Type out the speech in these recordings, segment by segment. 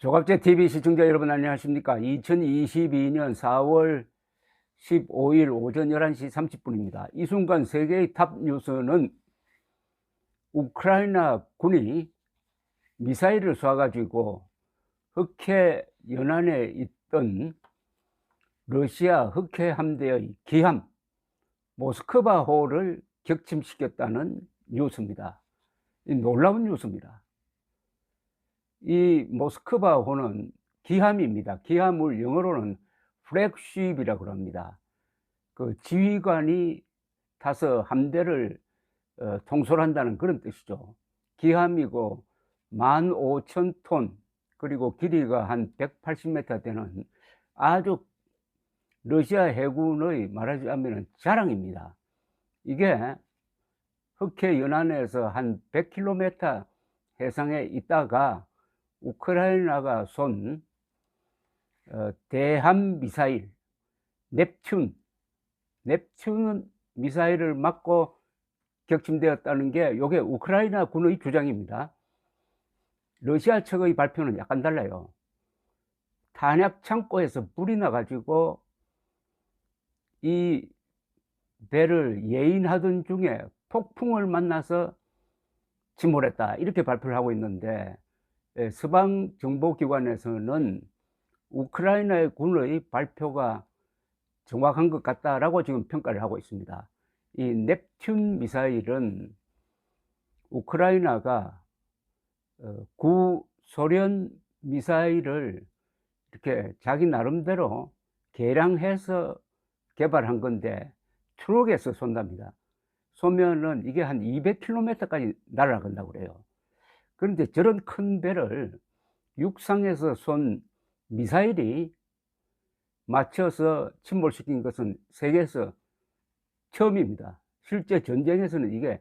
조갑제 TV 시청자 여러분 안녕하십니까? 2022년 4월 15일 오전 11시 30분입니다. 이 순간 세계의 탑 뉴스는 우크라이나 군이 미사일을 쏴가지고 흑해 연안에 있던 러시아 흑해 함대의 기함 모스크바호를 격침시켰다는 뉴스입니다. 이 놀라운 뉴스입니다. 이 모스크바호는 기함입니다. 기함을 영어로는 플래그십이라고 합니다. 그 지휘관이 타서 함대를 통솔한다는 그런 뜻이죠. 기함이고 15,000톤 그리고 길이가 한 180m 되는 아주 러시아 해군의 말하자면 자랑입니다. 이게 흑해 연안에서 한 100km 해상에 있다가 우크라이나가 쏜 대함 미사일 넵튠 미사일을 맞고 격침되었다는 게 이게 우크라이나 군의 주장입니다. 러시아 측의 발표는 약간 달라요. 탄약 창고에서 불이 나가지고 이 배를 예인하던 중에 폭풍을 만나서 침몰했다 이렇게 발표를 하고 있는데, 서방 정보기관에서는 우크라이나의 군의 발표가 정확한 것 같다라고 지금 평가를 하고 있습니다. 이 넵튠 미사일은 우크라이나가 구소련 미사일을 이렇게 자기 나름대로 개량해서 개발한 건데 트럭에서 쏜답니다. 쏘면은 이게 한 200km까지 날아간다고 그래요. 그런데 저런 큰 배를 육상에서 쏜 미사일이 맞춰서 침몰시킨 것은 세계에서 처음입니다. 실제 전쟁에서는 이게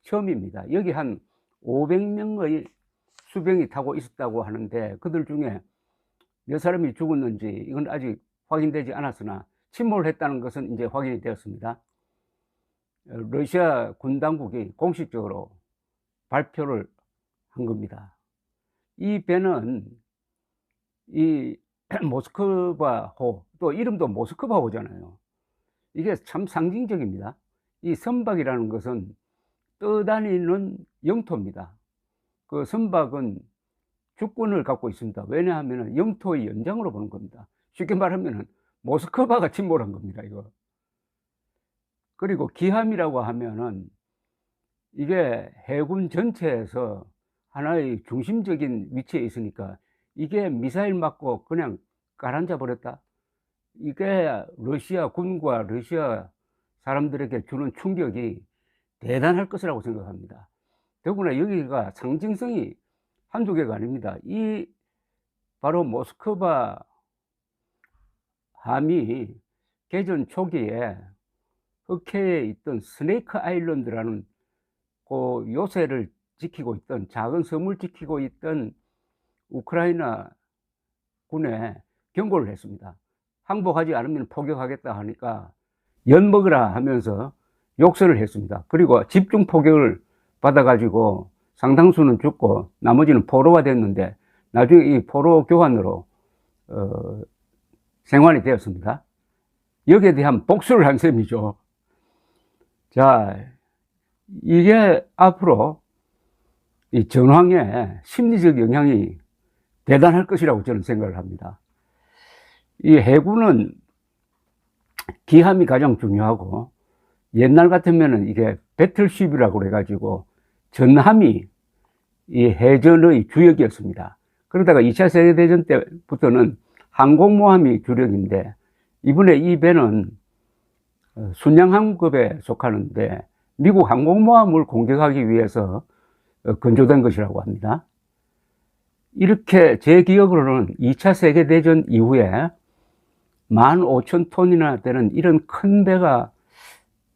처음입니다. 여기 한 500명의 수병이 타고 있었다고 하는데 그들 중에 몇 사람이 죽었는지 이건 아직 확인되지 않았으나 침몰했다는 것은 이제 확인이 되었습니다. 러시아 군 당국이 공식적으로 발표를 한 겁니다. 이 배는 이 모스크바호, 또 이름도 모스크바호잖아요. 이게 참 상징적입니다. 이 선박이라는 것은 떠다니는 영토입니다. 그 선박은 주권을 갖고 있습니다. 왜냐하면 영토의 연장으로 보는 겁니다. 쉽게 말하면 모스크바가 침몰한 겁니다, 이거. 그리고 기함이라고 하면은 이게 해군 전체에서 하나의 중심적인 위치에 있으니까 이게 미사일 맞고 그냥 가라앉아 버렸다. 이게 러시아 군과 러시아 사람들에게 주는 충격이 대단할 것이라고 생각합니다. 더구나 여기가 상징성이 한두 개가 아닙니다. 이 바로 모스크바 함이 개전 초기에 흑해에 있던 스네이크 아일랜드라는 그 요새를 지키고 있던 작은 섬을 지키고 있던 우크라이나 군에 경고를 했습니다. 항복하지 않으면 포격하겠다 하니까 엿먹으라 하면서 욕설을 했습니다. 그리고 집중 포격을 받아가지고 상당수는 죽고 나머지는 포로가 됐는데 나중에 이 포로 교환으로 생환이 되었습니다. 여기에 대한 복수를 한 셈이죠. 자, 이게 앞으로 이 전황에 심리적 영향이 대단할 것이라고 저는 생각을 합니다. 이 해군은 기함이 가장 중요하고, 옛날 같으면은 이게 배틀쉽이라고 그래가지고 전함이 이 해전의 주역이었습니다. 그러다가 2차 세계대전 때부터는 항공모함이 주력인데, 이번에 이 배는 순양함급에 속하는데 미국 항공모함을 공격하기 위해서 건조된 것이라고 합니다. 이렇게 제 기억으로는 2차 세계대전 이후에 15,000톤이나 되는 이런 큰 배가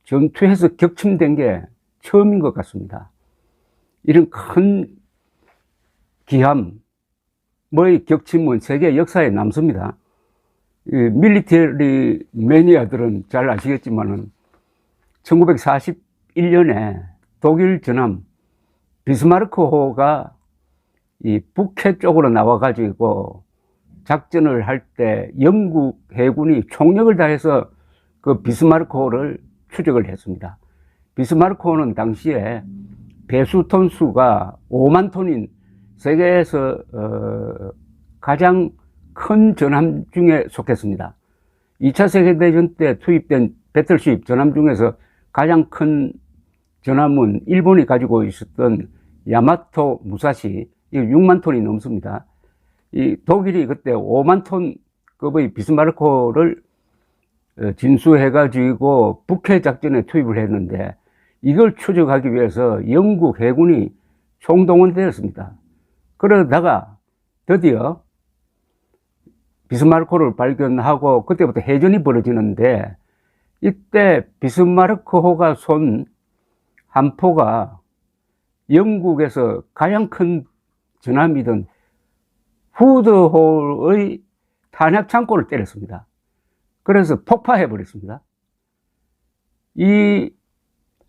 전투에서 격침된 게 처음인 것 같습니다. 이런 큰 기함의 격침은 세계 역사에 남습니다. 밀리터리 매니아들은 잘 아시겠지만은 1941년에 독일 전함 비스마르크호가 이 북해 쪽으로 나와가지고 작전을 할 때 영국 해군이 총력을 다해서 그 비스마르크호를 추적을 했습니다. 비스마르크호는 당시에 배수 톤수가 5만 톤인 세계에서 가장 큰 전함 중에 속했습니다. 2차 세계대전 때 투입된 배틀쉽 전함 중에서 가장 큰 전함은 일본이 가지고 있었던 야마토 무사시, 6만 톤이 넘습니다. 이 독일이 그때 5만 톤급의 비스마르크호를 진수해가지고 북해 작전에 투입을 했는데, 이걸 추적하기 위해서 영국 해군이 총동원되었습니다. 그러다가 드디어 비스마르크호를 발견하고 그때부터 해전이 벌어지는데, 이때 비스마르크호가 쏜 함포가 영국에서 가장 큰 전함이던 후드호의 탄약 창고를 때렸습니다. 그래서 폭파해 버렸습니다. 이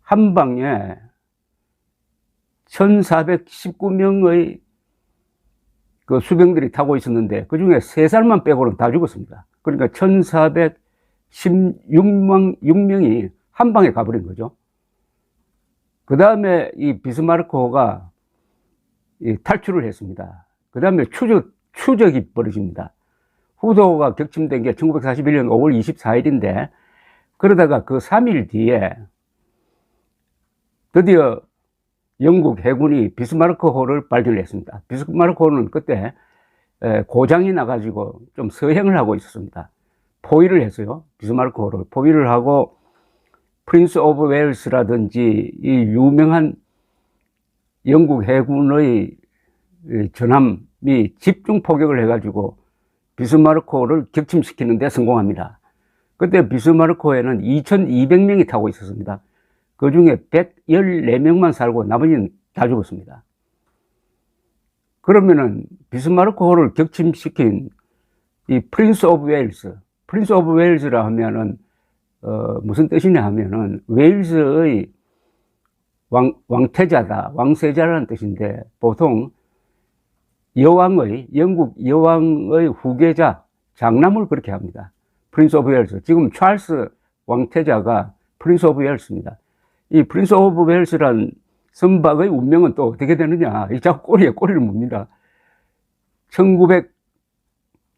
한 방에 1419명의 그 수병들이 타고 있었는데, 그 중에 3살만 빼고는 다 죽었습니다. 그러니까 1416명이 한 방에 가버린 거죠. 그 다음에 이 비스마르크호가 탈출을 했습니다. 그 다음에 추적이 벌어집니다. 후드호가 격침된 게 1941년 5월 24일인데, 그러다가 그 3일 뒤에 드디어 영국 해군이 비스마르크호를 발견했습니다. 비스마르크호는 그때 고장이 나가지고 좀 서행을 하고 있었습니다. 포위를 했어요. 비스마르크호를 포위를 하고, 프린스 오브 웨일스라든지 이 유명한 영국 해군의 전함이 집중 포격을 해가지고 비스마르크호를 격침시키는 데 성공합니다. 그때 비스마르크호에는 2200명이 타고 있었습니다. 그 중에 114명만 살고 나머지는 다 죽었습니다. 그러면은 비스마르크호를 격침시킨 이 프린스 오브 웨일스라 하면은 무슨 뜻이냐 하면은 웨일스의 왕태자다, 왕세자라는 뜻인데, 보통 영국 여왕의 후계자, 장남을 그렇게 합니다. 프린스 오브 웨일스. 지금 찰스 왕태자가 프린스 오브 웨일스입니다. 이 프린스 오브 웨일스란 선박의 운명은 또 어떻게 되느냐, 이 자꾸 꼬리에 꼬리를 묻니다.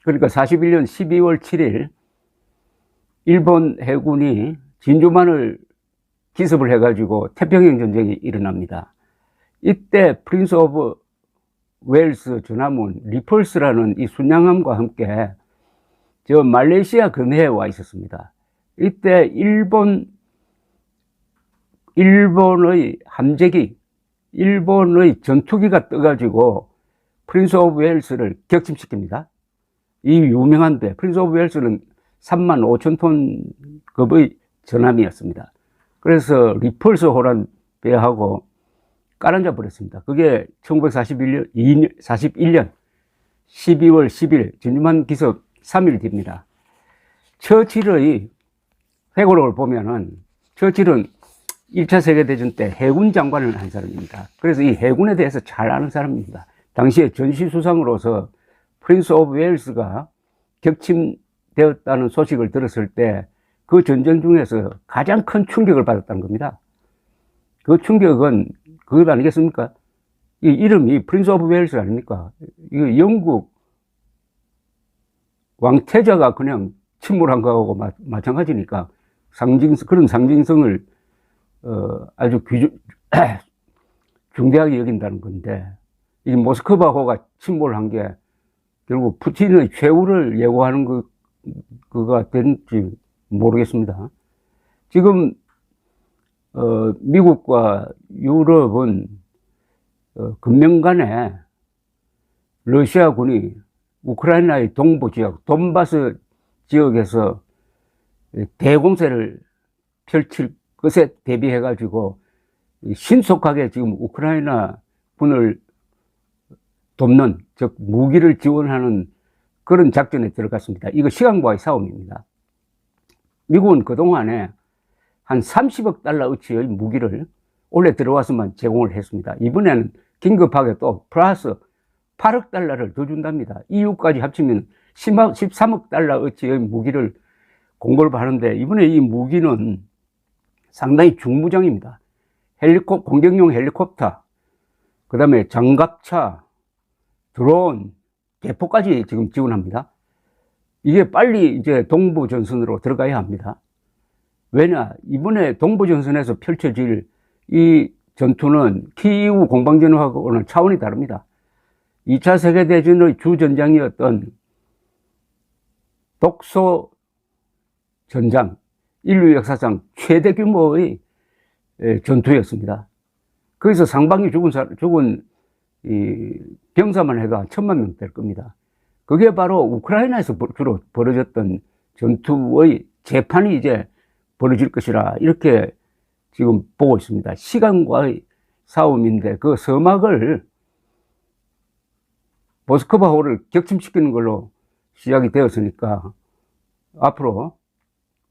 그러니까 41년 12월 7일 일본 해군이 진주만을 기습을 해가지고 태평양 전쟁이 일어납니다. 이때 프린스 오브 웨일스 전함은 리펄스라는 이 순양함과 함께 저 말레이시아 근해에 와 있었습니다. 이때 일본의 함재기, 일본의 전투기가 떠가지고 프린스 오브 웨일스를 격침시킵니다. 이 유명한 배, 프린스 오브 웨일스는 35,000톤급의 전함이었습니다. 그래서 리펄스호란 배하고 깔아앉아 버렸습니다. 그게 1941년 12월 10일 진주만 기습 3일 뒤입니다. 처칠의 회고록을 보면은, 처칠은 1차 세계대전 때 해군 장관을 한 사람입니다. 그래서 이 해군에 대해서 잘 아는 사람입니다. 당시에 전시수상으로서 프린스 오브 웨일스가 격침되었다는 소식을 들었을 때 그 전쟁 중에서 가장 큰 충격을 받았다는 겁니다. 그 충격은 그것 아니겠습니까? 이 이름이 프린스 오브 웨일스 아닙니까? 이거 영국 왕태자가 그냥 침몰한 거하고 마찬가지니까 그런 상징성을 아주 중대하게 여긴다는 건데, 이 모스크바호가 침몰한 게 결국 푸틴의 최후를 예고하는 그가 된지 모르겠습니다. 지금 미국과 유럽은 금년간에 러시아군이 우크라이나의 동부 지역, 돈바스 지역에서 대공세를 펼칠 것에 대비해가지고 신속하게 지금 우크라이나 군을 돕는, 즉 무기를 지원하는 그런 작전에 들어갔습니다. 이거 시간과의 싸움입니다. 미국은 그동안에 한 30억 달러어치의 무기를 올해 들어와서만 제공을 했습니다. 이번에는 긴급하게 또 플러스 8억 달러를 더 준답니다. EU까지 합치면 13억 달러어치의 무기를 공급을 하는데, 이번에 이 무기는 상당히 중무장입니다. 공격용 헬리콥터, 그 다음에 장갑차, 드론, 대포까지 지금 지원합니다. 이게 빨리 이제 동부전선으로 들어가야 합니다. 왜냐, 이번에 동부전선에서 펼쳐질 이 전투는 키이우 공방전하고는 차원이 다릅니다. 2차 세계대전의 주전장이었던 독소 전장, 인류 역사상 최대 규모의 전투였습니다. 거기서 상방이 죽은 이 병사만 해도 한 1000만 명 될 겁니다. 그게 바로 우크라이나에서 주로 벌어졌던 전투의 재판이 이제 벌어질 것이라, 이렇게 지금 보고 있습니다. 시간과의 싸움인데, 그 서막을 모스크바호를 격침시키는 걸로 시작이 되었으니까 앞으로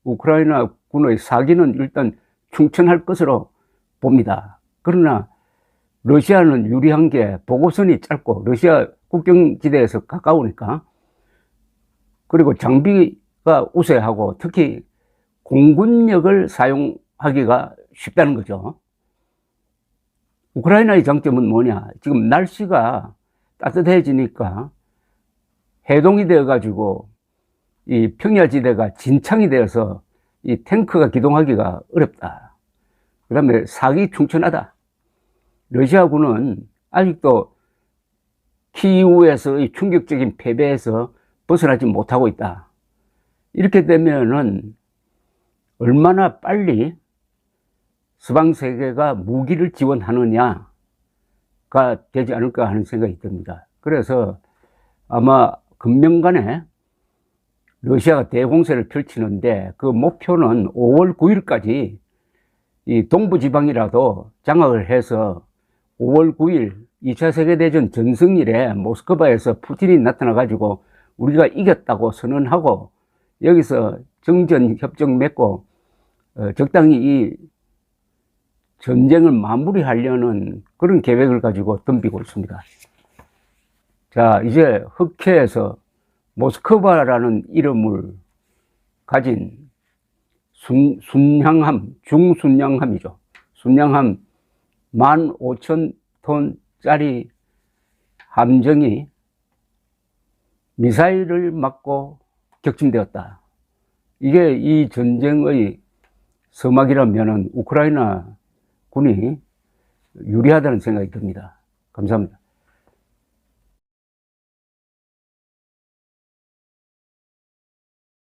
우크라이나 군의 사기는 일단 충천할 것으로 봅니다. 그러나 러시아는 유리한 게 보고선이 짧고 러시아 국경지대에서 가까우니까, 그리고 장비가 우세하고 특히 공군력을 사용하기가 쉽다는 거죠. 우크라이나의 장점은 뭐냐? 지금 날씨가 따뜻해지니까 해동이 되어가지고 이 평야지대가 진창이 되어서 이 탱크가 기동하기가 어렵다. 그 다음에 사기 충천하다. 러시아군은 아직도 키이우에서의 충격적인 패배에서 벗어나지 못하고 있다. 이렇게 되면은 얼마나 빨리 서방 세계가 무기를 지원하느냐가 되지 않을까 하는 생각이 듭니다. 그래서 아마 금명간에 러시아가 대공세를 펼치는데, 그 목표는 5월 9일까지 이 동부지방이라도 장악을 해서 5월 9일 2차 세계대전 전승일에 모스크바에서 푸틴이 나타나가지고 우리가 이겼다고 선언하고 여기서 정전 협정 맺고 적당히 이 전쟁을 마무리하려는 그런 계획을 가지고 덤비고 있습니다. 자, 이제 흑해에서 모스크바라는 이름을 가진 순양함, 중순양함이죠. 순양함 15,000톤짜리 함정이 미사일을 맞고 격침되었다. 이게 이 전쟁의 서막이라면 우크라이나 군이 유리하다는 생각이 듭니다. 감사합니다.